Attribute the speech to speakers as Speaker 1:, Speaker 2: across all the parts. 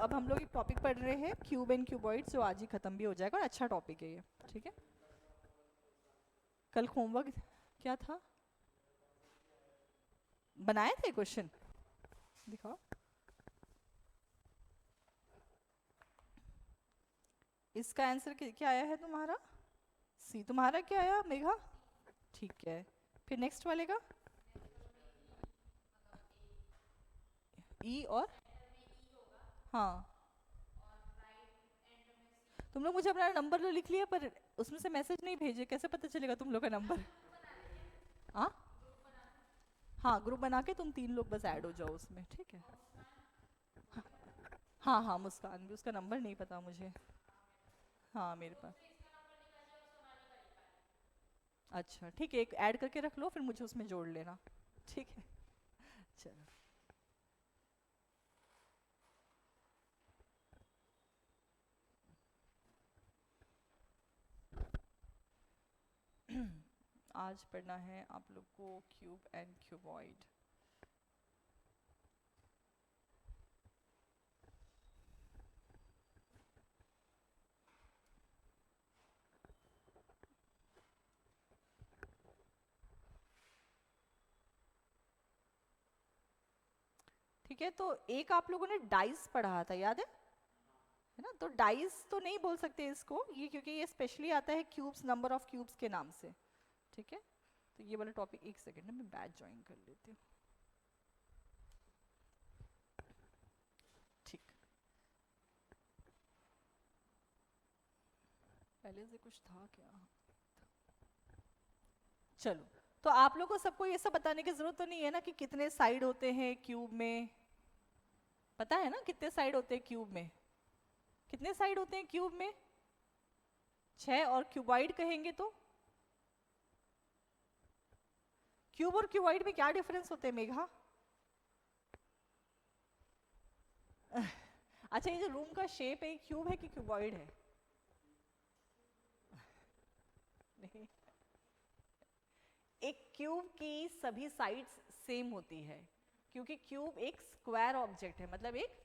Speaker 1: अब हम लोग एक टॉपिक पढ़ रहे हैं क्यूब एंड क्यूबॉइड, जो आज ही खत्म भी हो जाएगा और अच्छा टॉपिक है ये। ठीक है, कल होमवर्क क्या था, बनाए थे क्वेश्चन, दिखाओ। इसका आंसर क्या आया है तुम्हारा? सी। तुम्हारा क्या आया मेघा? ठीक है, फिर नेक्स्ट वाले का ई और हाँ। तुम लोग मुझे अपना नंबर तो लिख लिया, पर उसमें से मैसेज नहीं भेजे, कैसे पता चलेगा तुम लोग का नंबर? हाँ हाँ, ग्रुप बना के तुम 3 लोग बस ऐड हो जाओ उसमें, ठीक है। हाँ हाँ, मुस्कान भी, उसका नंबर नहीं पता मुझे। हाँ मेरे पास। अच्छा ठीक है, एक ऐड करके रख लो, फिर मुझे उसमें जोड़ लेना, ठीक है। चलो। आज पढ़ना है आप लोग को क्यूब एंड क्यूबॉइड। ठीक है, तो एक आप लोगों ने डाइस पढ़ा था, याद है ना? तो डाइस तो नहीं बोल सकते इसको, ये क्योंकि ये स्पेशली आता है क्यूब्स, नंबर ऑफ क्यूब्स के नाम से। ठीक है, तो ये वाला टॉपिक, एक सेकेंड में बैच ज्वाइन कर लेती हूँ। ठीक, पहले से कुछ था क्या? चलो, तो आप लोगों को सबको ये सब बताने की जरूरत तो नहीं है ना कि कितने साइड होते हैं क्यूब में? पता है ना कितने साइड होते हैं क्यूब में? कितने साइड होते हैं क्यूब में? 6। और क्यूबॉइड कहेंगे तो? क्यूब और क्यूबॉइड में क्या डिफरेंस होते हैं मेघा? अच्छा, ये जो रूम का शेप है, क्यूब है कि क्यूबॉइड है? नहीं, एक क्यूब की सभी साइड्स सेम होती है, क्योंकि क्यूब एक स्क्वायर ऑब्जेक्ट है। मतलब एक,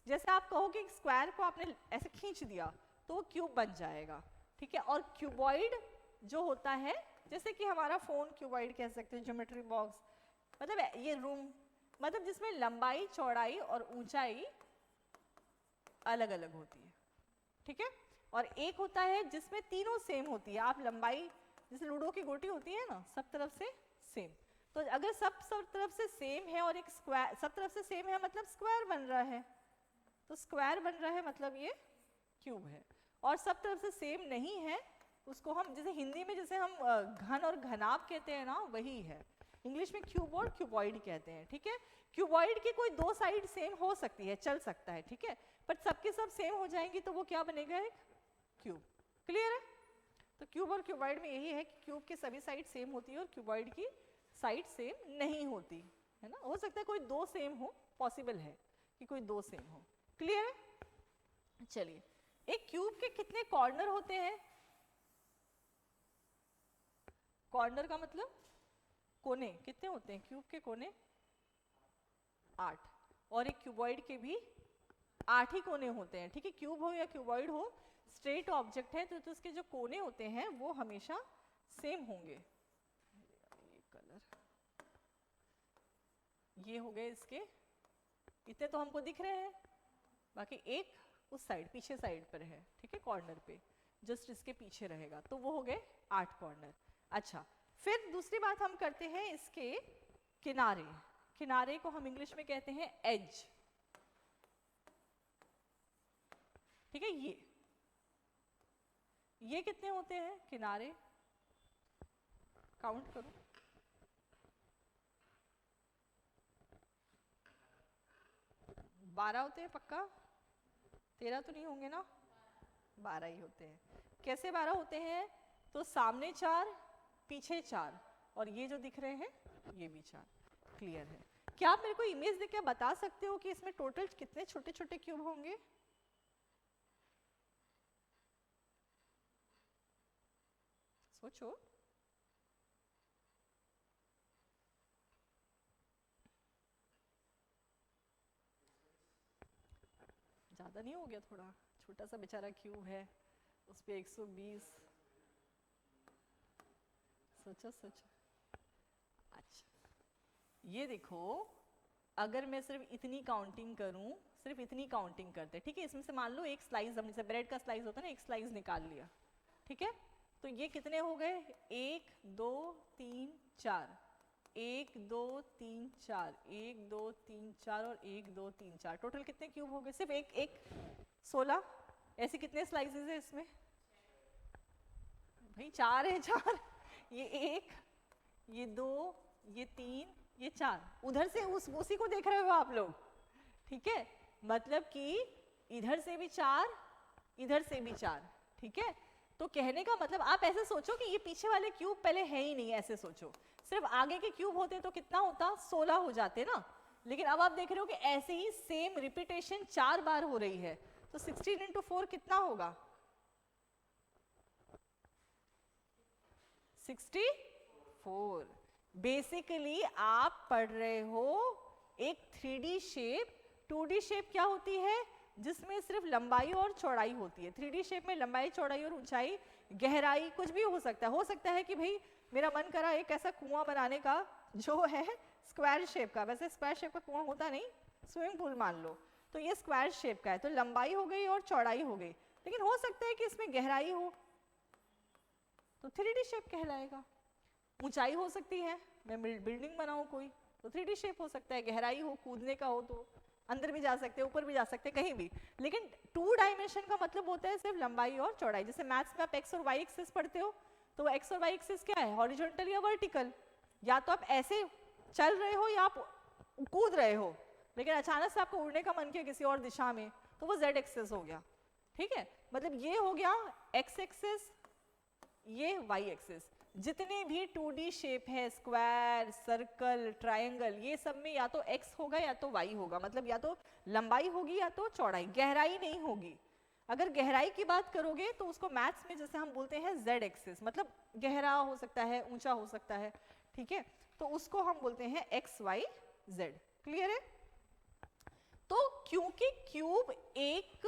Speaker 1: जैसे आप कहो कि स्क्वायर को आपने ऐसे खींच दिया तो वो क्यूब बन जाएगा। ठीक है, और क्यूबॉइड जो होता है, जैसे कि हमारा फोन क्यूबॉइड कह सकते हैं, ज्योमेट्री बॉक्स, मतलब ये रूम, मतलब जिसमें लंबाई चौड़ाई और ऊंचाई अलग अलग होती है। ठीक है, और एक होता है जिसमें तीनों सेम होती है। आप लंबाई, जैसे लूडो की गोटी होती है ना, सब तरफ से सेम। तो अगर सब तरफ से सेम है और एक स्क्वायर सब तरफ से सेम है, मतलब स्क्वायर बन रहा है। तो स्क्वायर बन रहा है मतलब ये क्यूब है। और सब तरफ से सेम नहीं है, उसको हम जैसे हिंदी में जैसे हम घन और घनाभ कहते हैं ना, वही है। इंग्लिश में क्यूब और क्यूबॉइड कहते हैं। ठीक है, क्यूबॉइड की कोई 2 साइड सेम हो सकती है, चल सकता है, ठीक है, पर सबके सब सेम हो जाएंगी तो वो क्या बनेगा? एक क्यूब। क्लियर है? तो क्यूब और क्यूबॉइड में यही है कि क्यूब की सभी साइड सेम होती है और क्यूबॉइड की साइड सेम नहीं होती है ना। हो सकता है कोई 2 सेम हो, पॉसिबल है कि कोई 2 सेम हो। क्लियर है? चलिए, एक क्यूब के कितने कॉर्नर होते हैं? कॉर्नर का मतलब कोने कितने होते हैं क्यूब के? कोने 8। और एक क्यूबॉइड के भी 8 ही कोने होते हैं। ठीक है, क्यूब हो या क्यूबॉइड हो, स्ट्रेट ऑब्जेक्ट है तो उसके जो कोने होते हैं वो हमेशा सेम होंगे। ये कलर, ये हो गए इसके, इतने तो हमको दिख रहे हैं, बाकी एक उस साइड, पीछे साइड पर है। ठीक है, कॉर्नर पे, जस्ट इसके पीछे रहेगा, तो वो हो गए 8 कॉर्नर। अच्छा, फिर दूसरी बात हम करते हैं इसके किनारे। किनारे को हम इंग्लिश में कहते हैं एज। ठीक है, ये कितने होते हैं किनारे? काउंट करो। 12 होते हैं पक्का? 13 तो नहीं होंगे ना? 12 ही होते हैं। कैसे 12 होते हैं? तो सामने 4, पीछे 4, और ये जो दिख रहे हैं ये भी 4। क्लियर है? क्या आप मेरे को इमेज देख के बता सकते हो कि इसमें टोटल कितने छोटे छोटे क्यूब होंगे? सोचो। ज़्यादा ज़्यादा नहीं हो गया? थोड़ा छोटा सा बेचारा क्यूब है, उस पे 120। सोचो सोचो। अच्छा, ये देखो, अगर मैं सिर्फ इतनी काउंटिंग करूं, सिर्फ इतनी काउंटिंग करते, ठीक है, इसमें से मान लो एक स्लाइस, हम जैसे ब्रेड का स्लाइस होता है ना, एक स्लाइस निकाल लिया, ठीक है, तो ये कितने हो गए? 1 2 3 4, 1 2 3 4, 1 2 3 4 और 1 2 3 4, टोटल कितने क्यूब हो गए? सिर्फ एक एक 16। ऐसे कितने स्लाइसेस है इसमें? भाई 4 है, 4। ये 1, ये 2, ये 3, ये 4। उधर से उसी को देख रहे हो आप लोग, ठीक है, मतलब कि इधर से भी 4, इधर से भी 4, ठीक है। तो कहने का मतलब आप ऐसे सोचो कि ये पीछे वाले क्यूब पहले है ही नहीं, ऐसे सोचो, सिर्फ आगे के क्यूब होते तो कितना होता? 16 हो जाते ना। लेकिन अब आप देख रहे हो कि ऐसे ही सेम रिपीटेशन 4 बार हो रही है, तो 16 × 4 कितना होगा? 64। बेसिकली आप पढ़ रहे हो एक 3D शेप। 2D शेप क्या होती है? जिसमें सिर्फ लंबाई और चौड़ाई होती है। 3D शेप में लंबाई, चौड़ाई और ऊंचाई, गहराई कुछ भी हो सकता है। हो सकता है कि भाई मेरा मन करा एक ऐसा कुआं बनाने का जो है स्क्वायर शेप का, वैसे स्क्वायर शेप का कुआं होता नहीं, स्विमिंग पूल मान लो, तो ये स्क्वायर शेप का है, तो लंबाई हो गई और चौड़ाई हो गई। लेकिन हो सकता है कि इसमें गहराई हो, तो 3D शेप कहलाएगा। ऊंचाई हो सकती है, मैं बिल्डिंग बनाऊं कोई, तो 3D शेप हो सकता है। गहराई हो, कूदने का हो, तो अंदर भी जा सकते हैं, ऊपर भी जा सकते हैं, कहीं भी। लेकिन 2 डायमेंशन का मतलब होता है सिर्फ लंबाई और चौड़ाई। जैसे मैथ्स में आप एक्स और वाई एक्सिस पढ़ते हो, तो एक्स और वाई एक्सिस क्या है? हॉरिजॉन्टल या वर्टिकल। या तो आप ऐसे चल रहे हो या आप कूद रहे हो, लेकिन अचानक से आपको उड़ने का मन किया किसी और दिशा में, तो वो जेड एक्सिस हो गया, ठीक है। मतलब ये हो गया एक्स एक्सिस, ये वाई एक्सिस। जितने भी 2D शेप है, स्क्वायर, सर्कल, ट्रायंगल, ये सब में या तो x होगा या तो y होगा, मतलब या तो लंबाई होगी या तो चौड़ाई, गहराई नहीं होगी। अगर गहराई की बात करोगे तो उसको मैथ्स में जैसे हम बोलते हैं z एक्सिस, मतलब गहरा हो सकता है, ऊंचा हो सकता है, ठीक है, तो उसको हम बोलते हैं x y z। क्लियर है? तो क्योंकि क्यूब एक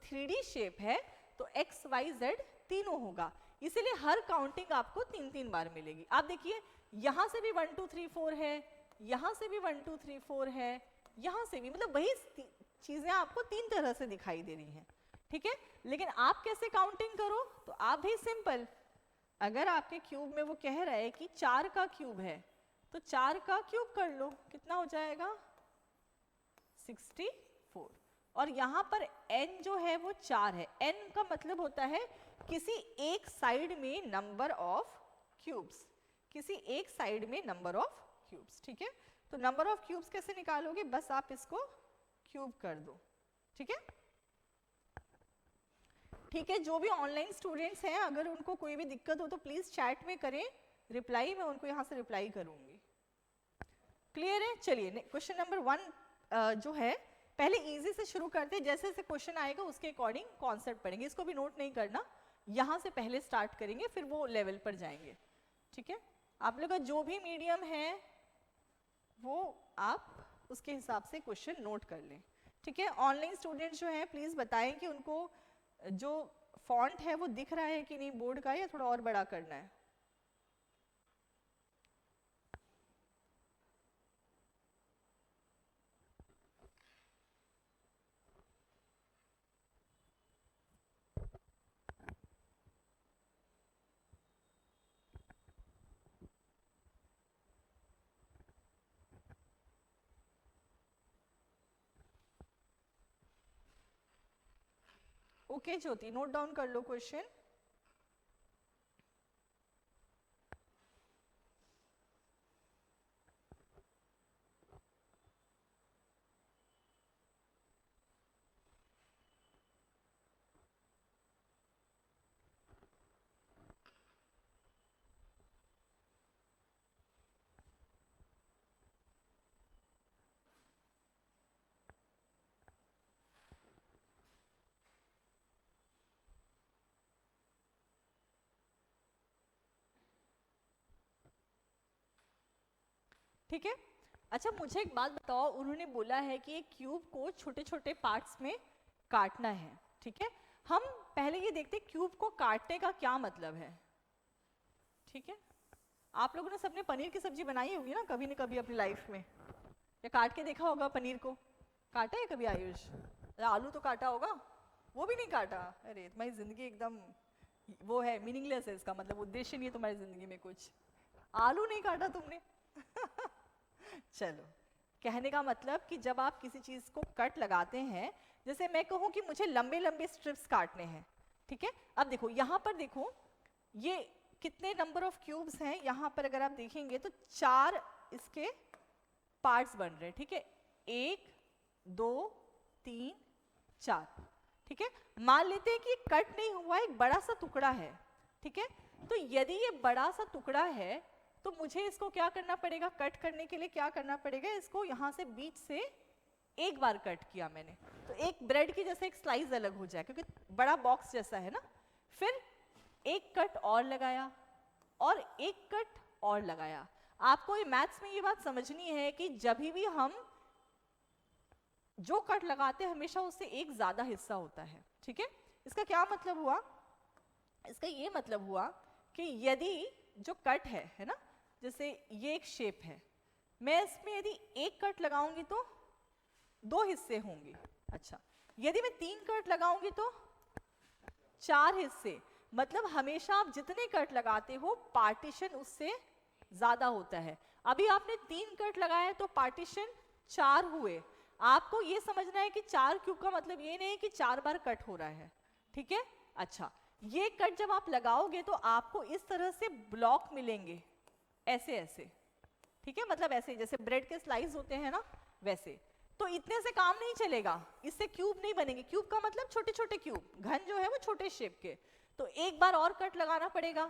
Speaker 1: 3D शेप है, तो x y z तीनों होगा, इसीलिए हर काउंटिंग आपको 3-3 बार मिलेगी। आप देखिए, यहां से भी 1 2 3 4 है, यहां से भी 1 2 3 4 है, यहां से भी, मतलब वही चीजें आपको 3 तरह से दिखाई दे रही हैं, ठीक है। लेकिन आप कैसे काउंटिंग करो? तो आप भी सिंपल, अगर आपके क्यूब में वो कह रहा है कि 4 का क्यूब है, तो 4 का क्यूब कर लो, कितना हो जाएगा? 64। और यहाँ पर n जो है वो 4 है। n का मतलब होता है किसी एक साइड में नंबर ऑफ क्यूब्स, किसी एक साइड में नंबर ऑफ क्यूब्स, ठीक है। तो नंबर ऑफ क्यूब्स कैसे निकालोगे? बस आप इसको क्यूब कर दो, ठीक है। ठीक है, जो भी ऑनलाइन स्टूडेंट्स हैं, अगर उनको कोई भी दिक्कत हो तो प्लीज चैट में करें रिप्लाई, मैं उनको यहाँ से रिप्लाई करूंगी। क्लियर है? चलिए क्वेश्चन नंबर 1 जो है, पहले इजी से शुरू करते हैं, जैसे जैसे क्वेश्चन आएगा उसके अकॉर्डिंग कॉन्सेप्ट पढ़ेंगे। इसको भी नोट नहीं करना, यहाँ से पहले स्टार्ट करेंगे, फिर वो लेवल पर जाएंगे, ठीक है। आप लोग का जो भी मीडियम है वो आप उसके हिसाब से क्वेश्चन नोट कर लें, ठीक है। ऑनलाइन स्टूडेंट्स जो हैं प्लीज बताएं कि उनको जो फॉन्ट है वो दिख रहा है कि नहीं बोर्ड का, या थोड़ा और बड़ा करना है। ओके ज्योति, नोट डाउन कर लो क्वेश्चन। ठीक है, अच्छा मुझे एक बात बताओ, उन्होंने बोला है कि एक क्यूब को छोटे छोटे पार्ट्स में काटना है, ठीक है। हम पहले ये देखते हैं क्यूब को काटने का क्या मतलब है, ठीक है। आप लोगों ने सबने पनीर की सब्जी बनाई होगी ना कभी न कभी अपनी लाइफ में, या काट के देखा होगा पनीर को। काटा है कभी आयुष? आलू तो काटा होगा, वो भी नहीं काटा? अरे तुम्हारी जिंदगी एकदम वो है, मीनिंगलेस है, इसका मतलब उद्देश्य नहीं है तुम्हारी जिंदगी में कुछ। आलू नहीं काटा तुमने। चलो, कहने का मतलब कि जब आप किसी चीज को कट लगाते हैं, जैसे मैं कहूँ कि मुझे लंबे लंबे स्ट्रिप्स काटने हैं, ठीक है। अब देखो यहाँ पर, देखो ये कितने नंबर ऑफ क्यूब्स हैं यहाँ पर, अगर आप देखेंगे तो 4 इसके पार्ट्स बन रहे हैं, ठीक है। 1 2 3 4, ठीक है। मान लेते हैं कि कट नहीं हुआ, एक बड़ा सा टुकड़ा है, ठीक है। तो यदि ये बड़ा सा टुकड़ा है तो मुझे इसको क्या करना पड़ेगा, कट करने के लिए क्या करना पड़ेगा, इसको यहाँ से बीच से एक बार कट किया मैंने तो एक ब्रेड की जैसे एक स्लाइस अलग हो जाए, क्योंकि बड़ा बॉक्स जैसा है ना। फिर एक कट और लगाया और एक कट और लगाया। आपको ये मैथ्स में ये बात समझनी है कि जब भी हम जो कट लगाते हैं हमेशा उससे एक ज्यादा हिस्सा होता है, ठीक है। इसका क्या मतलब हुआ, इसका ये मतलब हुआ कि यदि जो कट है ना, जैसे ये एक शेप है, मैं इसमें यदि एक कट लगाऊंगी तो 2 हिस्से होंगे। अच्छा, यदि मैं 3 कट लगाऊंगी तो 4 हिस्से। मतलब हमेशा आप जितने कट लगाते हो पार्टीशन उससे ज्यादा होता है। अभी आपने 3 कट लगाए तो पार्टीशन 4 हुए। आपको ये समझना है कि 4 क्यूब का मतलब ये नहीं कि 4 बार कट हो रहा है, ठीक है। अच्छा, ये कट जब आप लगाओगे तो आपको इस तरह से ब्लॉक मिलेंगे, ऐसे ऐसे, ठीक है। मतलब ऐसे जैसे ब्रेड के स्लाइस होते हैं ना, वैसे। तो इतने से काम नहीं चलेगा, इससे क्यूब नहीं बनेंगे। क्यूब का मतलब छोटे छोटे क्यूब, घन जो है वो छोटे शेप के। तो एक बार और कट लगाना पड़ेगा,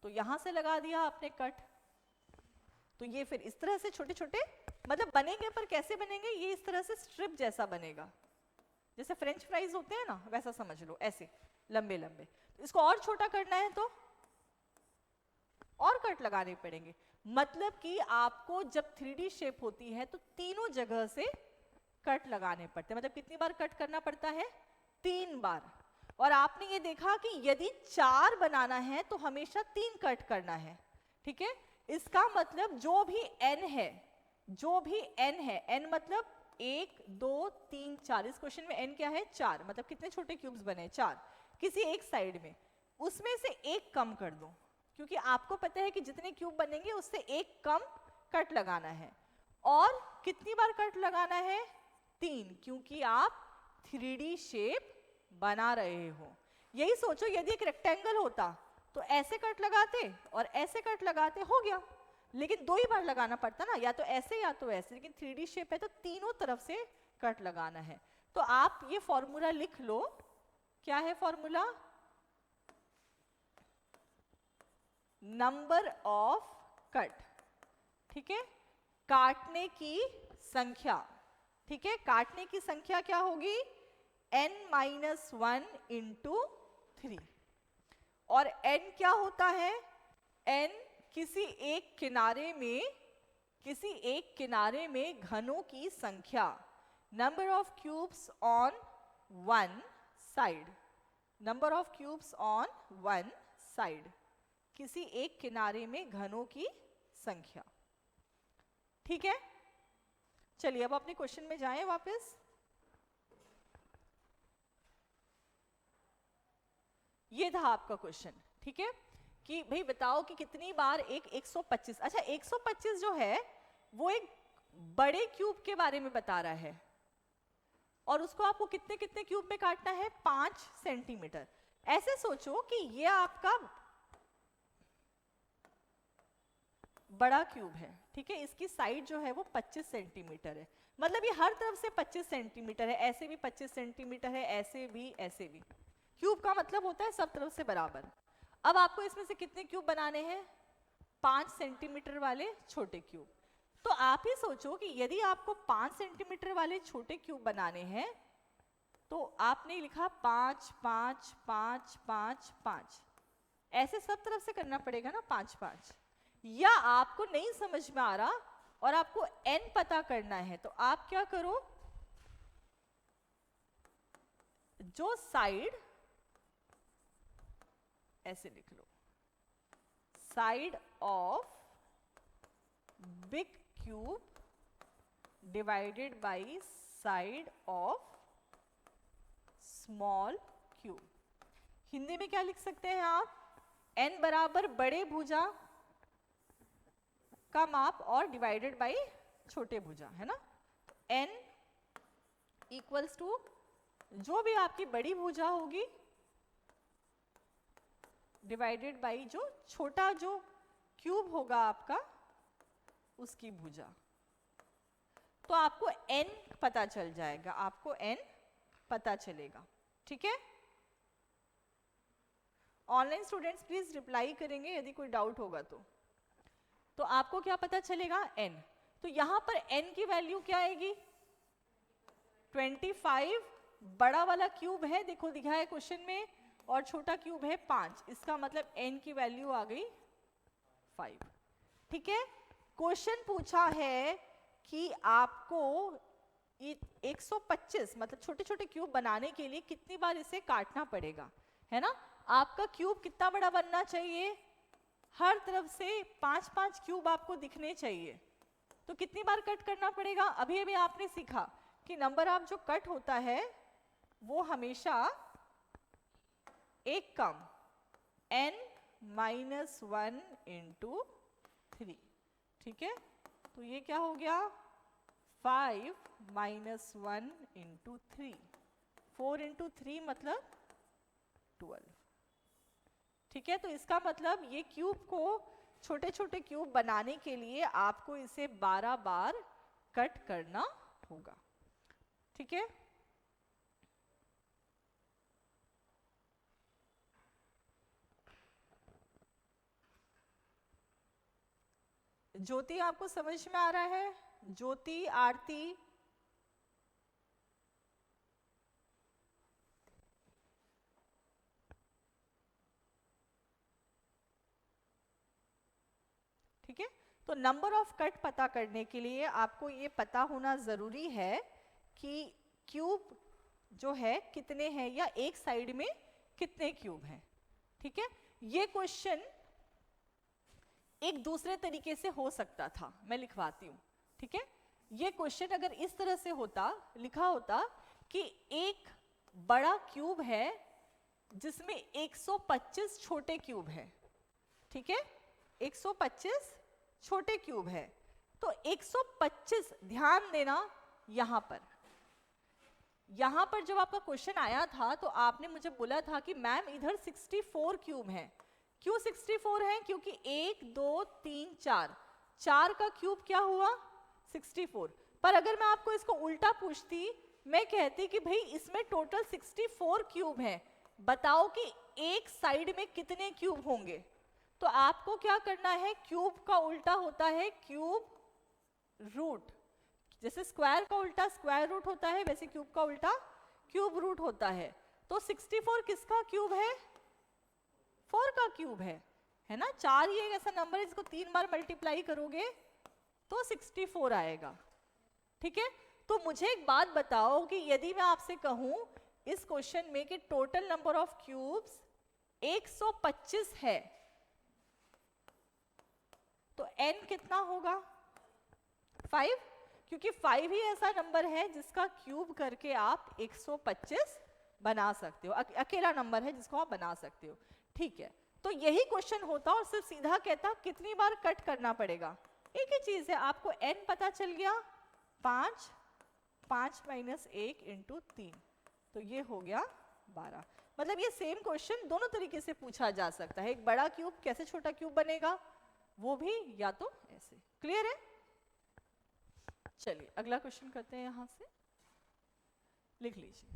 Speaker 1: तो यहां से लगा दिया आपने कट। तो ये फिर इस तरह से छोटे छोटे मतलब बनेंगे, पर कैसे बनेंगे, ये इस तरह से स्ट्रिप जैसा बनेगा, जैसे फ्रेंच फ्राइज होते हैं ना, वैसा समझ लो, ऐसे लंबे लंबे। इसको और छोटा करना है तो और कट लगाने पड़ेंगे। मतलब कि आपको जब 3D शेप होती है तो तीनों जगह से कट लगाने पड़ते हैं। मतलब कितनी बार कट करना पड़ता है, 3 बार। और आपने ये देखा कि यदि 4 बनाना है तो हमेशा 3 कट करना है, ठीक है। इसका मतलब जो भी n है, जो भी n है, n मतलब 1 2 3 4, इस क्वेश्चन में n क्या है, 4। मतलब कितने छोटे क्यूब्स बने, 4, किसी एक साइड में, उसमें से एक कम कर दो, क्योंकि आपको पता है कि जितने क्यूब बनेंगे उससे एक कम कट लगाना है। और कितनी बार कट लगाना है, 3, क्योंकि आप 3D शेप बना रहे हो। यही सोचो यदि एक रेक्टेंगल होता तो ऐसे कट लगाते और ऐसे कट लगाते, हो गया। लेकिन 2 ही बार लगाना पड़ता ना, या तो ऐसे या तो ऐसे। लेकिन 3D शेप है तो तीनों तरफ से कट लगाना है। तो आप ये फॉर्मूला लिख लो, क्या है फॉर्मूला, नंबर ऑफ कट, ठीक है, काटने की संख्या, ठीक है। काटने की संख्या क्या होगी, n-1 इंटू 3। और n क्या होता है, n किसी एक किनारे में घनों की संख्या, number of cubes on one side, number of cubes on one side, किसी एक किनारे में घनों की संख्या, ठीक है। चलिए अब अपने क्वेश्चन में जाएं वापस। ये था आपका क्वेश्चन, ठीक है, कि भाई बताओ कि कितनी बार एक 125, अच्छा 125 जो है वो एक बड़े क्यूब के बारे में बता रहा है, और उसको आपको कितने कितने क्यूब में काटना है, 5 सेंटीमीटर। ऐसे सोचो कि ये आपका बड़ा क्यूब है, ठीक है, इसकी साइड जो है वो 25 सेंटीमीटर है। मतलब ये हर तरफ से 25 सेंटीमीटर है, ऐसे भी 25 सेंटीमीटर है, ऐसे भी, ऐसे भी। क्यूब का मतलब होता है सब तरफ से बराबर। अब आपको इसमें से कितने क्यूब बनाने हैं, 5 सेंटीमीटर वाले छोटे क्यूब। तो आप ही सोचो कि यदि आपको 5 सेंटीमीटर वाले छोटे क्यूब बनाने हैं तो आपने लिखा 5 5 5 5 5, ऐसे सब तरफ से करना पड़ेगा ना, 5 5। या आपको नहीं समझ में आ रहा और आपको n पता करना है तो आप क्या करो, जो साइड, ऐसे लिख लो, side of big cube divided by side of small cube. Hindi में क्या लिख सकते हैं आप? n बराबर बड़े भुजा का माप और डिवाइडेड बाय छोटे भुजा, है ना। n इक्वल्स टू जो भी आपकी बड़ी भुजा होगी डिवाइडेड बाय जो छोटा जो क्यूब होगा आपका उसकी भुजा। तो आपको n पता चल जाएगा, आपको n पता चलेगा, ठीक है। ऑनलाइन स्टूडेंट्स प्लीज रिप्लाई करेंगे यदि कोई डाउट होगा तो आपको क्या पता चलेगा? n। तो यहां पर n की वैल्यू क्या आएगी? 25 बड़ा वाला क्यूब है, देखो दिखा है क्वेश्चन में, और छोटा क्यूब है 5, इसका मतलब n की वैल्यू आ गई 5, ठीक है। क्वेश्चन पूछा है कि आपको 125 मतलब छोटे छोटे क्यूब बनाने के लिए कितनी बार इसे काटना पड़ेगा, है ना। आपका क्यूब कितना बड़ा बनना चाहिए? हर तरफ से 5-5 क्यूब आपको दिखने चाहिए, तो कितनी बार कट करना पड़ेगा? अभी अभी आपने सीखा कि नंबर ऑफ जो कट होता है वो हमेशा एक कम n-1 इंटू 3, ठीक है। तो ये क्या हो गया? 5-1 इंटू 3, 4 इंटू 3 मतलब 12, ठीक है। तो इसका मतलब ये क्यूब को छोटे छोटे क्यूब बनाने के लिए आपको इसे 12 बार कट करना होगा, ठीक है। ज्योति आपको समझ में आ रहा है? ज्योति, आरती, ठीक है। तो नंबर ऑफ कट पता करने के लिए आपको ये पता होना जरूरी है कि क्यूब जो है कितने हैं या एक साइड में कितने क्यूब हैं, ठीक है। ये क्वेश्चन एक दूसरे तरीके से हो सकता था, मैं लिखवाती हूँ, ठीक है। ये क्वेश्चन अगर इस तरह से होता, लिखा होता कि एक बड़ा क्यूब है जिसमें 125 छोटे क्यूब हैं, ठीक है। 125 छोटे क्यूब है, तो 125, ध्यान देना यहां पर जब आपका क्वेश्चन आया था तो आपने मुझे बोला था कि मैम इधर 64 क्यूब हैं। क्यों 64 हैं? क्योंकि 1 2 3 4 का क्यूब क्या हुआ? 64। पर अगर मैं आपको इसको उल्टा पूछती, मैं कहती कि भाई इसमें टोटल 64 क्यूब हैं, बताओ कि एक साइड में कितने क्यूब होंगे। तो आपको क्या करना है? क्यूब का उल्टा होता है क्यूब रूट, जैसे स्क्वायर का उल्टा स्क्वायर रूट होता है वैसे क्यूब का उल्टा क्यूब रूट होता है। तो 64 किसका क्यूब है? 4 का क्यूब है ना। 4 ही एक ऐसा नंबर है जिसको 3 बार मल्टीप्लाई करोगे तो 64 आएगा, ठीक है। तो मुझे एक बात बताओ कि यदि मैं आपसे कहूं इस क्वेश्चन में कि टोटल नंबर ऑफ क्यूब्स 125 है, तो n कितना होगा? 5, क्योंकि 5 ही ऐसा नंबर है जिसका क्यूब करके आप 125 बना सकते हो, अकेला नंबर है जिसको आप बना सकते हो, ठीक है। तो यही क्वेश्चन होता और सिर्फ सीधा कहता कितनी बार कट करना पड़ेगा। एक ही चीज है, आपको n पता चल गया, 5 -1 इंटू 3, तो ये हो गया 12। मतलब ये सेम क्वेश्चन दोनों तरीके से पूछा जा सकता है। एक बड़ा क्यूब कैसे छोटा क्यूब बनेगा, वो भी या तो ऐसे। क्लियर है? चलिए अगला क्वेश्चन करते हैं, यहां से लिख लीजिए।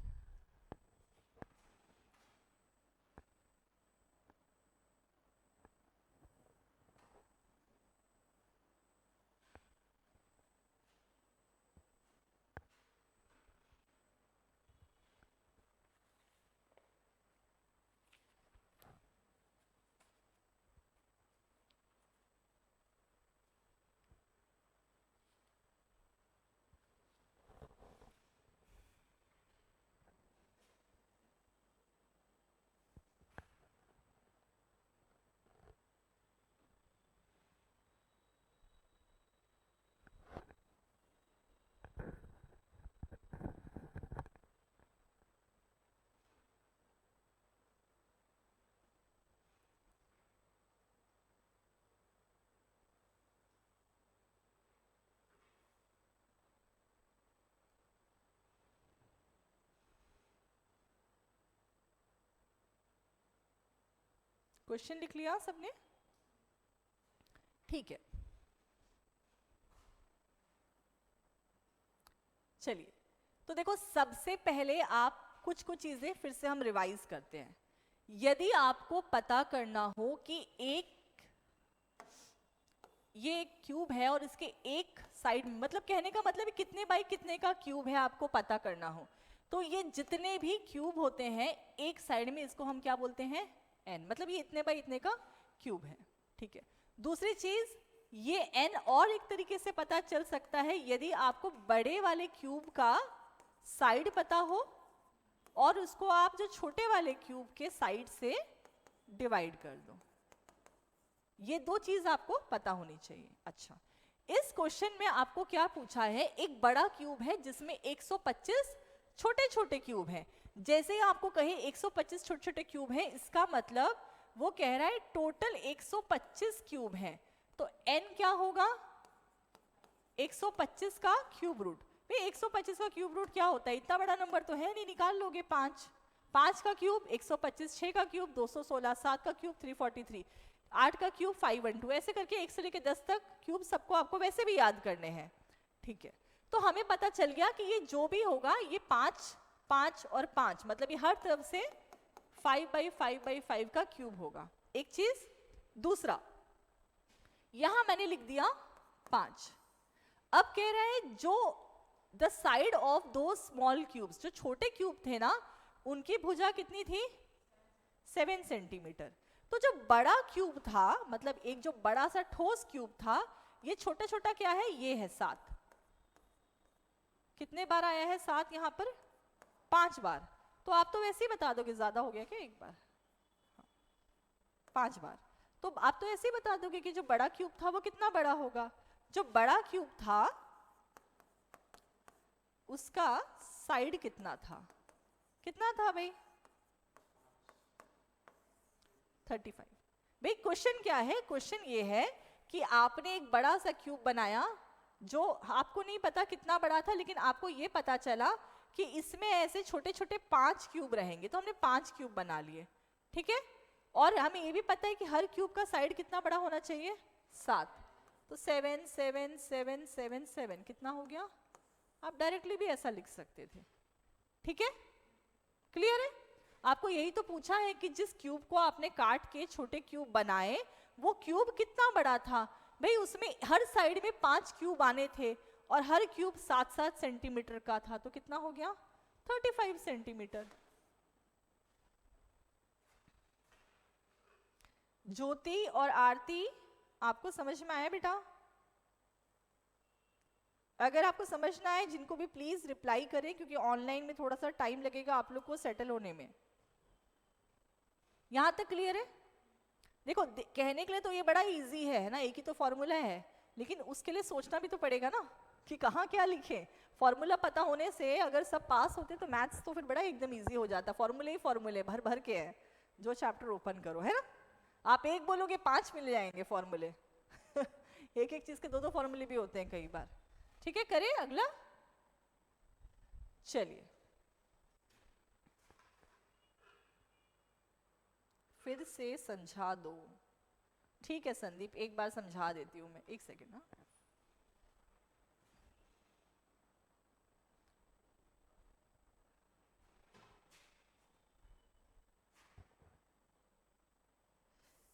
Speaker 1: क्वेश्चन लिख लिया सबने? ठीक है, चलिए तो देखो सबसे पहले आप कुछ चीजें फिर से हम रिवाइज करते हैं। यदि आपको पता करना हो कि ये एक क्यूब है और इसके एक साइड, मतलब कहने का मतलब कितने बाई कितने का क्यूब है आपको पता करना हो, तो ये जितने भी क्यूब होते हैं एक साइड में, इसको हम क्या बोलते हैं? n, मतलब ये इतने बाई इतने का क्यूब है। ठीक है, दूसरी चीज ये n और एक तरीके से पता चल सकता है यदि आपको बड़े वाले क्यूब का साइड पता हो और उसको आप जो छोटे वाले क्यूब के साइड से डिवाइड कर दो। ये दो चीज आपको पता होनी चाहिए। अच्छा, इस क्वेश्चन में आपको क्या पूछा है? एक बड़ा क्यूब है जिसमें 125 छोटे छोटे क्यूब हैं। जैसे ही आपको कहे 125 छोटे छोटे क्यूब हैं, इसका मतलब वो कह रहा है टोटल 125 क्यूब हैं। तो n क्या होगा? 125 का क्यूब रूट। भाई 125 का क्यूब रूट क्या होता है? इतना बड़ा नंबर तो है नहीं, निकाल लोगे 5। 5 का क्यूब 125, 6 का क्यूब 216, 7 का क्यूब 343, 8 का क्यूब 512, ऐसे करके 1 से लेकर 10 तक क्यूब सबको आपको वैसे भी याद करने हैं। ठीक है, तो हमें पता चल गया कि ये जो भी होगा ये 5, 5 और 5, मतलब ये हर तरफ से 5 बाई 5 बाई 5 का क्यूब होगा। एक चीज। दूसरा, यहां मैंने लिख दिया 5। अब कह रहे हैं जो द साइड ऑफ दो स्मॉल क्यूब्स, जो छोटे क्यूब थे ना, उनकी भुजा कितनी थी? 7 सेंटीमीटर। तो जो बड़ा क्यूब था, मतलब एक जो बड़ा सा ठोस क्यूब था, ये छोटा छोटा क्या है? ये है 7। कितने बार आया है 7 यहाँ पर? 5 बार। तो आप तो वैसे ही बता दोगे, ज्यादा हो गया क्या एक बार? 5 बार। तो आप तो ऐसे ही बता दोगे कि जो बड़ा क्यूब था वो कितना बड़ा होगा। जो बड़ा क्यूब था उसका साइड कितना था? कितना था भाई? 35। भाई क्वेश्चन क्या है? क्वेश्चन ये है कि आपने एक बड़ा सा क्यूब बनाया जो आपको नहीं पता कितना बड़ा था, लेकिन आपको ये पता चला कि इसमें ऐसे छोटे छोटे 5 क्यूब रहेंगे, तो हमने 5 क्यूब बना लिए। ठीक है, और हमें ये भी पता है कि हर क्यूब का साइड कितना बड़ा होना चाहिए? 7। तो 7 7 7 7 7 कितना हो गया? आप डायरेक्टली भी ऐसा लिख सकते थे। ठीक है, क्लियर है? आपको यही तो पूछा है कि जिस क्यूब को आपने काट के छोटे क्यूब बनाए, वो क्यूब कितना बड़ा था? भाई उसमें हर साइड में 5 क्यूब आने थे और हर क्यूब 7-7 सेंटीमीटर का था, तो कितना हो गया? 35 सेंटीमीटर। ज्योति और आरती, आपको समझ में आया बेटा? अगर आपको समझ ना आए, जिनको भी प्लीज रिप्लाई करें, क्योंकि ऑनलाइन में थोड़ा सा टाइम लगेगा आप लोग को सेटल होने में। यहां तक क्लियर है? देखो कहने के लिए तो ये बड़ा इजी है ना, एक ही तो फॉर्मूला है, लेकिन उसके लिए सोचना भी तो पड़ेगा ना कि कहाँ क्या लिखें। फॉर्मूला पता होने से अगर सब पास होते तो मैथ्स तो फिर बड़ा एकदम इजी हो जाता। फॉर्मूले ही फॉर्मूले भर भर के हैं, जो चैप्टर ओपन करो, है ना? आप एक बोलोगे 5 मिल जाएंगे फॉर्मूले एक एक चीज के 2-2 फॉर्मूले भी होते हैं कई बार। ठीक है, करें अगला। चलिए फिर से समझा दो। ठीक है संदीप, एक बार समझा देती हूं मैं, एक सेकेंड ना।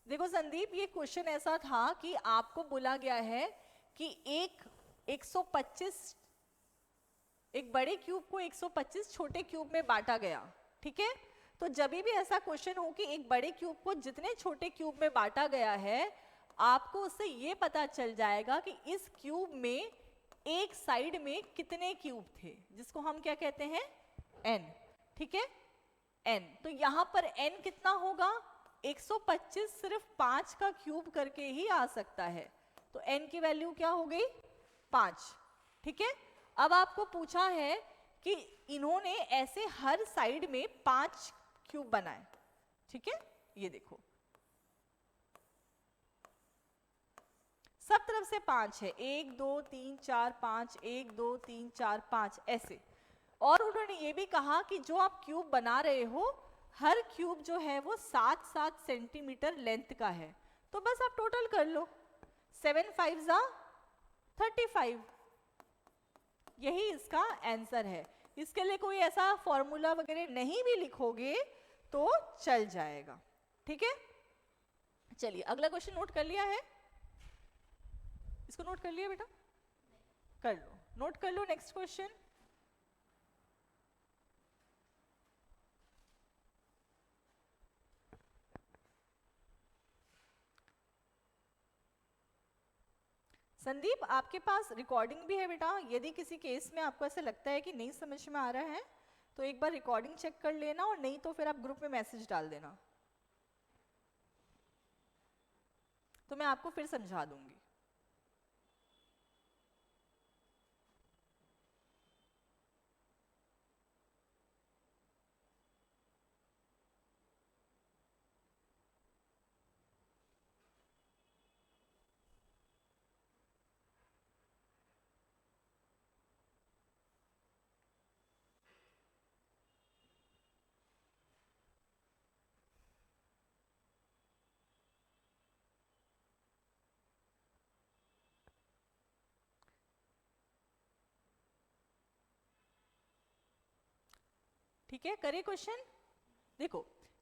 Speaker 1: देखो संदीप, ये क्वेश्चन ऐसा था कि आपको बोला गया है कि 125 एक बड़े क्यूब को 125 छोटे क्यूब में बांटा गया। ठीक है, तो जब भी ऐसा क्वेश्चन हो कि एक बड़े क्यूब को जितने छोटे क्यूब में बांटा गया है, आपको उससे ये पता चल जाएगा कि इस क्यूब में एक साइड में कितने क्यूब थे, जिसको हम क्या कहते हैं? n। ठीक है, n। तो यहां पर n कितना होगा? 125 सिर्फ 5 का क्यूब करके ही आ सकता है, तो n की वैल्यू क्या हो गई? 5। ठीक है, अब आपको पूछा है कि इन्होंने ऐसे हर साइड में 5 क्यूब बनाए। ठीक है, ये देखो सब तरफ से 5 है, 1 2 3 4 5, 1 2 3 4 5 ऐसे। और उन्होंने ये भी कहा कि जो आप क्यूब बना रहे हो, हर क्यूब जो है वो 7-7 सेंटीमीटर लेंथ का है, तो बस आप टोटल कर लो, 7 5 35, यही इसका आंसर है। इसके लिए कोई ऐसा फॉर्मूला वगैरह नहीं भी लिखोगे तो चल जाएगा, ठीक है। चलिए अगला क्वेश्चन नोट कर लिया है, इसको नोट कर लिया बेटा, कर लो, नोट कर लो। नेक्स्ट क्वेश्चन, संदीप आपके पास रिकॉर्डिंग भी है बेटा, यदि किसी केस में आपको ऐसा लगता है कि नहीं समझ में आ रहा है तो एक बार रिकॉर्डिंग चेक कर लेना, और नहीं तो फिर आप ग्रुप में मैसेज डाल देना, तो मैं आपको फिर समझा दूंगी। ठीक है, करे क्वेश्चन। देखो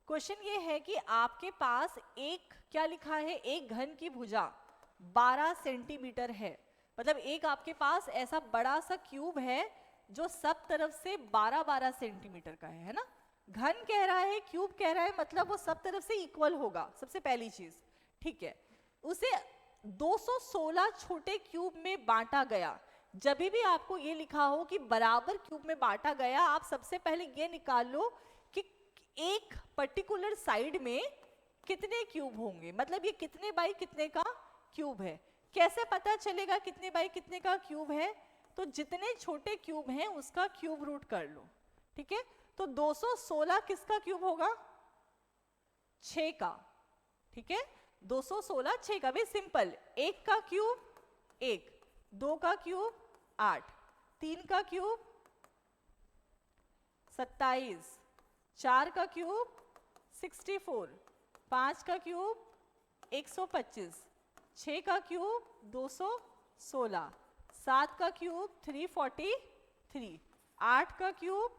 Speaker 1: क्वेश्चन ये है कि आपके पास एक क्या लिखा है, एक घन की भुजा 12 सेंटीमीटर है, मतलब एक आपके पास ऐसा बड़ा सा क्यूब है जो सब तरफ से 12-12 सेंटीमीटर का है ना। घन कह रहा है, क्यूब कह रहा है, मतलब वो सब तरफ से इक्वल होगा, सबसे पहली चीज, ठीक है। उसे 216 छोटे क्यूब में बांटा गया। जब भी आपको ये लिखा हो कि बराबर क्यूब में बांटा गया, आप सबसे पहले ये निकाल लो कि एक पर्टिकुलर साइड में कितने क्यूब होंगे, मतलब ये कितने बाई कितने का क्यूब है। कैसे पता चलेगा कितने बाई कितने का क्यूब है, तो जितने छोटे क्यूब हैं उसका क्यूब रूट कर लो, ठीक है। तो 216 किसका क्यूब होगा, 6 का, ठीक है। 216 6 का, भी सिंपल, एक का क्यूब 1, 2 का क्यूब 8, 3 का क्यूब 27, 4 का क्यूब 64, 5 का क्यूब 125, 6 का क्यूब 216, 7 का क्यूब 343, 8 का क्यूब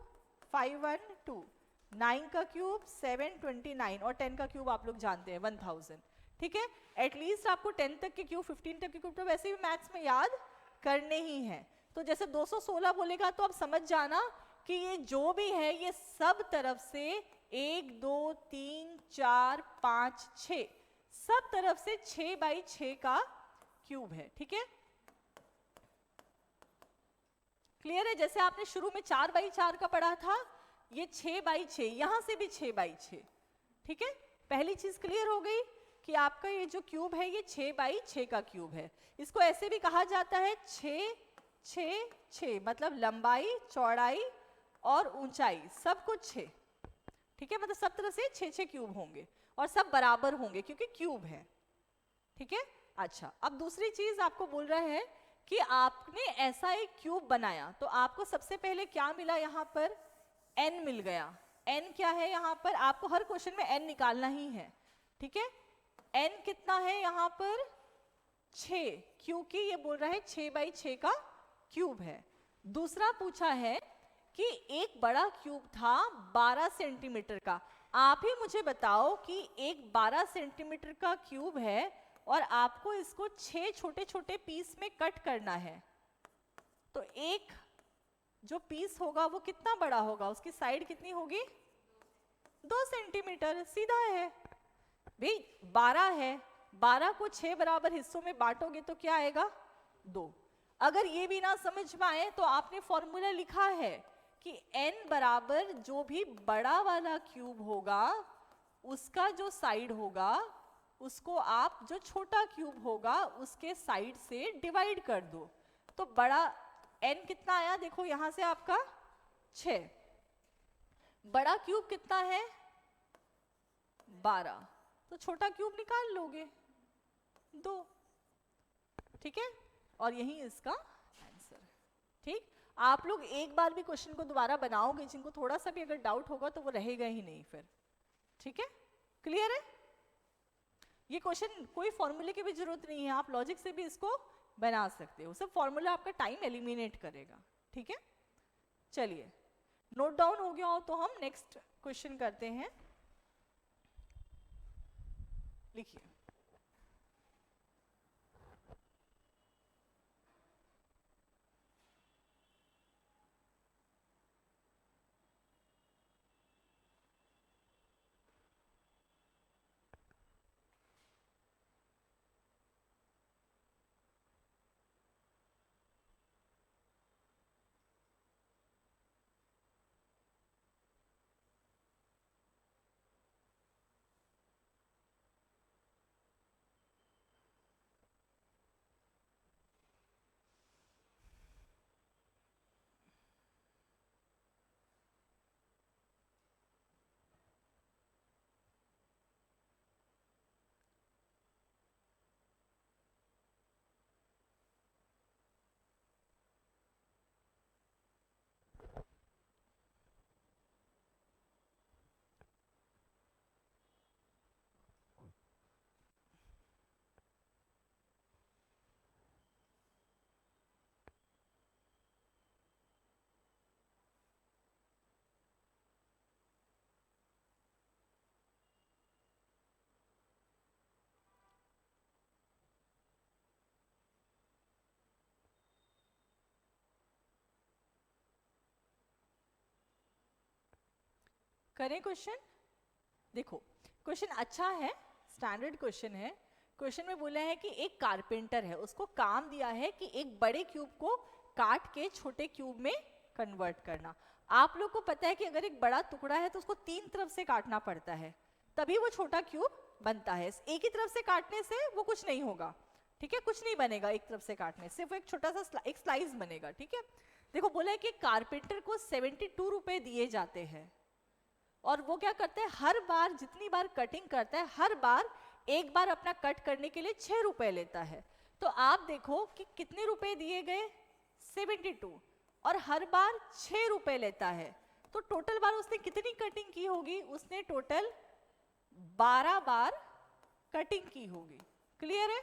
Speaker 1: 512, 9 का क्यूब 729, और 10 का क्यूब आप लोग जानते हैं 1000, ठीक है। एटलीस्ट आपको 10 तक के क्यूब, 15 तक के क्यूब तो वैसे भी मैथ्स में याद करने ही है। तो जैसे 216 बोलेगा तो आप समझ जाना कि ये जो भी है ये सब तरफ से 1 2 3 4 5 6 सब तरफ से 6 बाई 6 का क्यूब है, ठीक है। क्लियर है, जैसे आपने शुरू में 4 बाई 4 का पढ़ा था, ये 6 बाई 6, यहां से भी 6 बाई 6, ठीक है। पहली चीज क्लियर हो गई कि आपका ये जो क्यूब है ये 6 बाई 6 का क्यूब है। इसको ऐसे भी कहा जाता है 6 6 6, मतलब लंबाई, चौड़ाई और ऊंचाई सब कुछ 6, ठीक है। मतलब सब तरह से 6 क्यूब होंगे और सब बराबर होंगे क्योंकि क्यूब है, ठीक है। अच्छा, अब दूसरी चीज आपको बोल रहा है कि आपने ऐसा एक क्यूब बनाया, तो आपको सबसे पहले क्या मिला, यहाँ पर n मिल गया। n क्या है, यहाँ पर आपको हर क्वेश्चन में n निकालना ही है, ठीक है। n कितना है यहाँ पर 6, क्योंकि ये बोल रहा है 6 बाई 6 का क्यूब है। दूसरा पूछा है कि एक बड़ा क्यूब था 12 सेंटीमीटर का। आप ही मुझे बताओ कि एक 12 सेंटीमीटर का क्यूब है और आपको इसको 6 छोटे छोटे पीस में कट करना है, तो एक जो पीस होगा वो कितना बड़ा होगा, उसकी साइड कितनी होगी, 2 सेंटीमीटर। सीधा है भाई, 12 है, 12 को 6 बराबर हिस्सों में बांटोगे तो क्या आएगा, 2। अगर ये भी ना समझ में आए तो आपने फॉर्मूला लिखा है कि n बराबर जो भी बड़ा वाला क्यूब होगा उसका जो साइड होगा उसको आप जो छोटा क्यूब होगा उसके साइड से डिवाइड कर दो। तो बड़ा n कितना आया, देखो यहां से आपका 6, बड़ा क्यूब कितना है 12, तो छोटा क्यूब निकाल लोगे 2, ठीक है। और यही इसका आंसर है, ठीक। आप लोग एक बार भी क्वेश्चन को दोबारा बनाओगे, जिनको थोड़ा सा भी अगर डाउट होगा तो वो रहेगा ही नहीं फिर। ठीक है, क्लियर है? ये क्वेश्चन कोई फॉर्मूले की भी जरूरत नहीं है, आप लॉजिक से भी इसको बना सकते हो, सब फॉर्मूला आपका टाइम एलिमिनेट करेगा। ठीक है, चलिए नोट डाउन हो गया हो तो हम नेक्स्ट क्वेश्चन करते हैं। लिखिए, करें क्वेश्चन। देखो क्वेश्चन अच्छा है, स्टैंडर्ड क्वेश्चन है। क्वेश्चन में बोला है कि एक कारपेंटर है, उसको काम दिया है कि एक बड़े क्यूब को काट के छोटे क्यूब में कन्वर्ट करना। आप लोग को पता है कि अगर एक बड़ा टुकड़ा है तो उसको 3 तरफ से काटना पड़ता है, तभी वो छोटा क्यूब बनता है। एक ही तरफ से काटने से वो कुछ नहीं होगा, ठीक है, कुछ नहीं बनेगा एक तरफ से काटने से, सिर्फ एक छोटा सा एक स्लाइस बनेगा। ठीक है, देखो बोला है कि कारपेंटर को 72 रुपए दिए जाते हैं, और वो क्या करता है, हर बार जितनी बार कटिंग करता है, हर बार एक बार अपना कट करने के लिए 6 रुपए लेता है। तो आप देखो कि कितने रुपए दिए गए, 72, और हर बार 6 रुपए लेता है। तो टोटल बार उसने कितनी कटिंग की होगी, उसने टोटल 12 बार कटिंग की होगी। क्लियर है?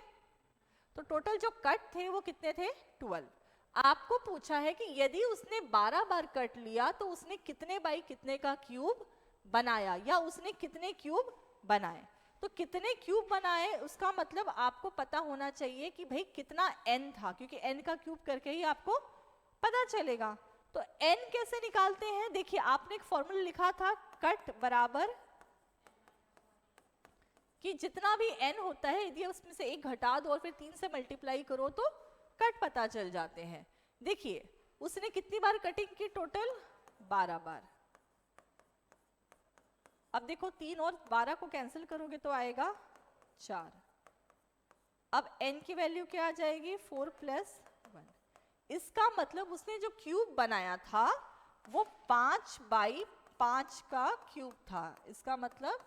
Speaker 1: तो टोटल जो कट थे वो कितने थे, 12। आपको पूछा है कि यदि उसने 12 बार कट लिया तो उसने कितने बाई कितने का क्यूब बनाया, या उसने कितने क्यूब बनाए। तो कितने क्यूब बनाए उसका मतलब आपको पता होना चाहिए कि भाई कितना n था, क्योंकि n का क्यूब करके ही आपको पता चलेगा। तो n कैसे निकालते हैं, देखिए आपने एक फॉर्मूला लिखा था, कट बराबर कि जितना भी n होता है यदि उसमें से एक घटा दो और फिर 3 से मल्टीप्लाई करो तो कट पता चल जाते हैं। देखिए उसने कितनी बार कटिंग की, टोटल 12 बार। अब देखो 3 और 12 को कैंसिल करोगे तो आएगा 4। अब n की वैल्यू क्या आ जाएगी, 4 + 1। इसका मतलब उसने जो क्यूब बनाया था वो 5 बाई 5 का क्यूब था। इसका मतलब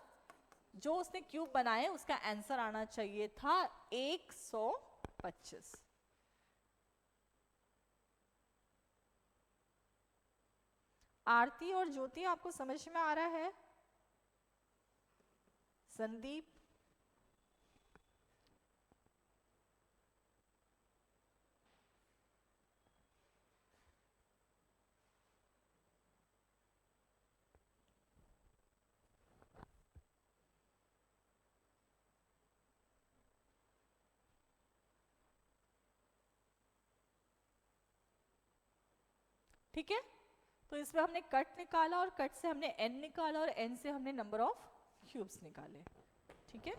Speaker 1: जो उसने क्यूब बनाए उसका आंसर आना चाहिए था 125। आरती और ज्योति आपको समझ में आ रहा है? संदीप, ठीक है। तो इसमें हमने कट निकाला और कट से हमने n निकाला और n से हमने नंबर ऑफ क्यूब्स निकाले। ठीक है,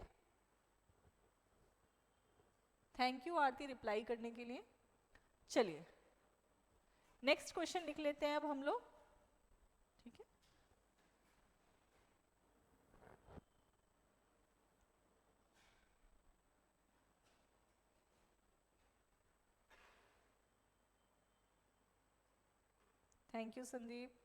Speaker 1: थैंक यू आरती रिप्लाई करने के लिए। चलिए नेक्स्ट क्वेश्चन लिख लेते हैं अब हम लोग। ठीक है, थैंक यू संदीप।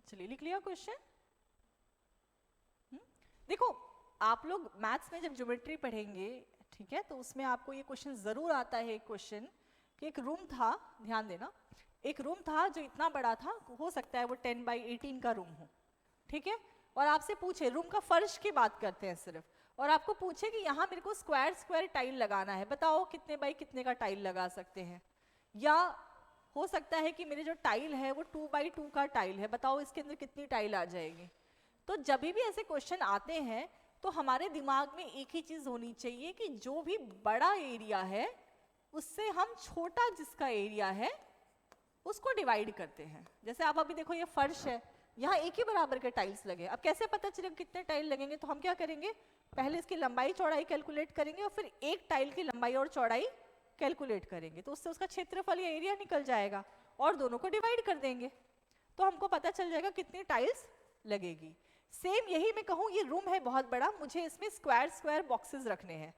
Speaker 1: चलिए लिख लिया क्वेश्चन। देखो आप लोग मैथ्स में जब ज्योमेट्री पढ़ेंगे, ठीक है, तो उसमें आपको ये क्वेश्चन जरूर आता है, एक क्वेश्चन कि एक रूम था, ध्यान देना, एक रूम था जो इतना बड़ा था, हो सकता है वो 10x18 का रूम हो, ठीक है, और आपसे पूछे, रूम का फर्श की बात करते हैं सिर्फ, और आपको पूछे कि यहाँ मेरे को स्क्वायर स्क्वायर टाइल लगाना है, बताओ कितने बाई कितने का टाइल लगा सकते हैं। या हो सकता है कि मेरे जो टाइल है वो 2x2 का टाइल है, बताओ इसके अंदर कितनी टाइल आ जाएगी। तो जब भी ऐसे क्वेश्चन आते हैं तो हमारे दिमाग में एक ही चीज होनी चाहिए कि जो भी बड़ा एरिया है उससे हम छोटा जिसका एरिया है उसको डिवाइड करते हैं। जैसे आप अभी देखो ये फर्श है, यहाँ एक ही बराबर के टाइल्स लगे, अब कैसे पता चलेगा कितने टाइल लगेंगे, तो हम क्या करेंगे, पहले इसकी लंबाई चौड़ाई कैलकुलेट करेंगे और फिर एक टाइल की लंबाई और चौड़ाई कैलकुलेट करेंगे, तो उससे उसका क्षेत्रफल या एरिया निकल जाएगा और दोनों को डिवाइड कर देंगे, तो हमको पता चल जाएगा कितनी टाइल्स लगेगी। सेम यही मैं कहूँ, ये रूम है बहुत बड़ा, मुझे इसमें स्क्वायर स्क्वायर बॉक्सेस रखने हैं,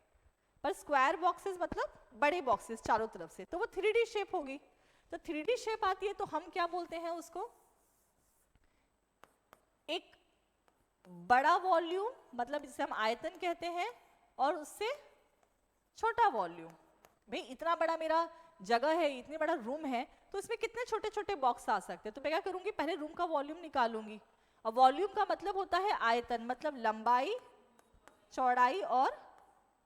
Speaker 1: पर स्क्वायर बॉक्सेस मतलब बड़े बॉक्सेस चारों तरफ से, तो वो 3D शेप होगी। तो 3D शेप आती है तो हम क्या बोलते हैं उसको, एक बड़ा वॉल्यूम, मतलब जिसे हम आयतन कहते हैं, और उससे छोटा वॉल्यूम। भाई इतना बड़ा मेरा जगह है, इतनी बड़ा रूम है, तो इसमें कितने छोटे छोटे बॉक्स आ सकते हैं, तो मैं क्या करूंगी, पहले रूम का वॉल्यूम निकालूंगी, और वॉल्यूम का मतलब होता है आयतन, मतलब लंबाई चौड़ाई और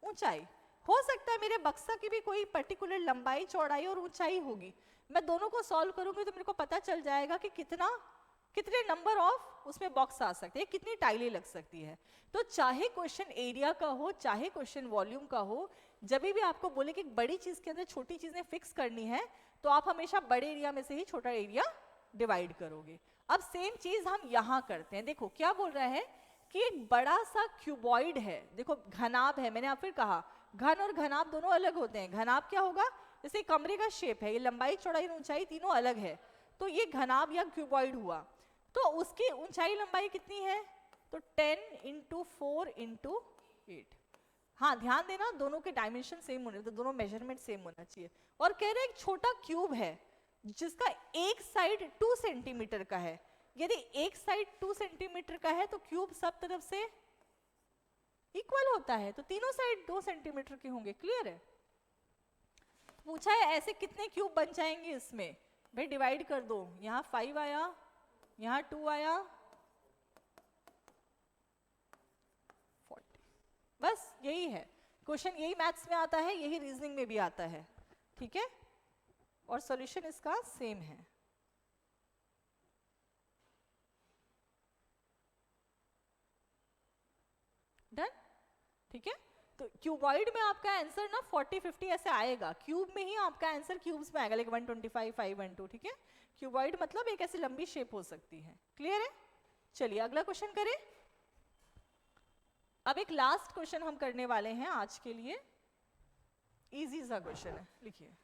Speaker 1: ऊंचाई। हो सकता है मेरे बक्सा की भी कोई पर्टिकुलर लंबाई चौड़ाई और ऊंचाई होगी, मैं दोनों को सॉल्व करूंगी तो मेरे को पता चल जाएगा कि कितने नंबर ऑफ उसमें बॉक्स आ सकते हैं, कितनी टाइलें लग सकती है। तो चाहे क्वेश्चन एरिया का हो चाहे क्वेश्चन वॉल्यूम का हो, जब भी आपको बोले कि बड़ी चीज के अंदर छोटी चीजें फिक्स करनी है तो आप हमेशा बड़े एरिया में से ही छोटा एरिया डिवाइड करोगे। अब सेम चीज हम यहाँ करते हैं, देखो क्या बोल रहा है कि एक बड़ा सा क्यूबॉइड है, देखो घनाभ है, मैंने आप फिर कहा घन और घनाभ दोनों अलग होते हैं। घनाभ क्या होगा, जैसे कमरे का शेप है, ये लंबाई चौड़ाई ऊंचाई तीनों अलग है, तो ये घनाभ या क्यूबॉइड हुआ, तो उसकी ऊंचाई लंबाई कितनी है, तो 10 × 4 × 8। हाँ ध्यान देना दोनों के डायमेंशन सेम होने, तो दोनों मेजरमेंट सेम होना चाहिए। और कह रहे एक छोटा क्यूब है जिसका एक साइड 2 सेंटीमीटर का है, यदि एक साइड 2 सेंटीमीटर का है तो क्यूब सब तरफ से इक्वल होता है, तो तीनों साइड 2 सेंटीमीटर के होंगे। क्लियर है। पूछा है ऐसे कितने क्यूब बन जाएंगे इसमें, भाई डिवाइड कर दो, यहाँ 5 आया, यहाँ 2 आया, 40। बस यही है क्वेश्चन, यही मैथ्स में आता है, यही रीजनिंग में भी आता है, ठीक है, और सॉल्यूशन इसका सेम है। डन, ठीक है। तो क्यूबॉइड में आपका आंसर ना 40-50 ऐसे आएगा, क्यूब में ही आपका आंसर क्यूब्स में आएगा, लाइक 125, 5 1 2, ठीक है। क्यूबॉइड मतलब एक ऐसी लंबी शेप हो सकती है। क्लियर है। चलिए अगला क्वेश्चन करें। अब एक लास्ट क्वेश्चन हम करने वाले हैं आज के लिए, इजी सा क्वेश्चन है, लिखिए।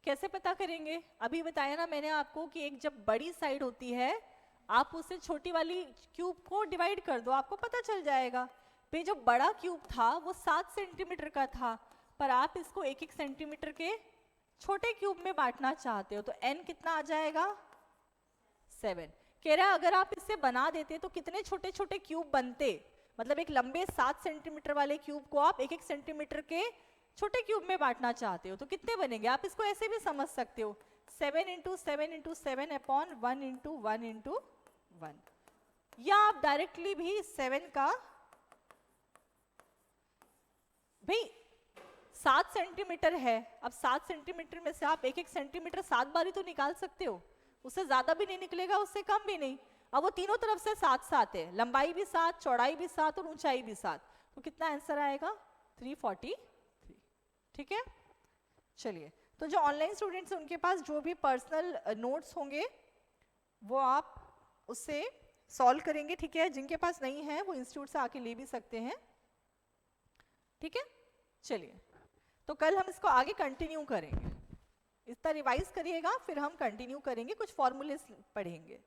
Speaker 1: कैसे पता करेंगे, अभी बताया ना मैंने आपको कि एक जब बड़ी साइड होती है आप उससे छोटी वाली क्यूब को डिवाइड कर दो, आपको पता चल जाएगा। भाई जो बड़ा क्यूब था वो 7 सेंटीमीटर का था, पर आप इसको 1-1 सेंटीमीटर के छोटे क्यूब में बांटना चाहते हो, तो n कितना आ जाएगा, 7। कह रहा है अगर आप इससे बना देते तो कितने छोटे छोटे क्यूब बनते, मतलब एक लंबे 7 सेंटीमीटर वाले क्यूब को आप 1-1 सेंटीमीटर के छोटे क्यूब में बांटना चाहते हो तो कितने बनेंगे। आप इसको ऐसे भी समझ सकते हो, 7 × 7 × 7 अपॉन 1 × 1 × 1, या आप डायरेक्टली भी 7 का, भाई 7 सेंटीमीटर है, अब 7 सेंटीमीटर में से आप 1-1 सेंटीमीटर 7 बार ही तो निकाल सकते हो, उससे ज्यादा भी नहीं निकलेगा, उससे कम भी नहीं। अब वो तीनों तरफ से 7-7 है, लंबाई भी 7, चौड़ाई भी 7 और ऊंचाई भी 7, तो कितना आंसर आएगा? 343। ठीक है, चलिए। तो जो ऑनलाइन स्टूडेंट्स हैं उनके पास जो भी पर्सनल नोट्स होंगे वो आप उससे सॉल्व करेंगे, ठीक है। जिनके पास नहीं है वो इंस्टीट्यूट से आके ले भी सकते हैं, ठीक है। चलिए, तो कल हम इसको आगे कंटिन्यू करेंगे, इतना रिवाइज करिएगा, फिर हम कंटिन्यू करेंगे, कुछ फॉर्मूले पढ़ेंगे।